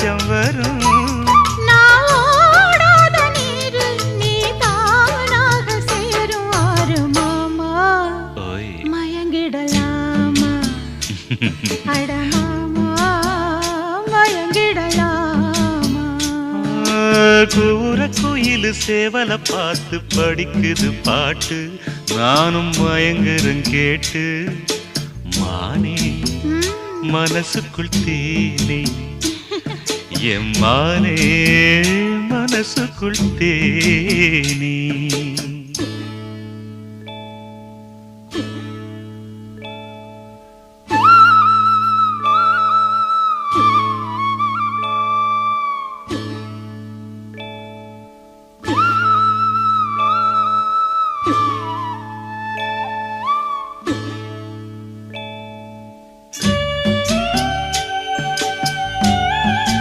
பஞ்சம் வரும். நான் ஓடாத நீரு நீ தானாக சேரும் ஆறு மாமா. ஓய் மயங்கிடலாமா அட மாமா மயங்கிடலாமா. கூற குயிலு சேவல பார்த்து படிக்குது பாட்டு, நானும் மயங்குறேன் கேட்டு. மானே மனசுக்குள் தேனே, என் மானே மனசுக்குள் தேனே.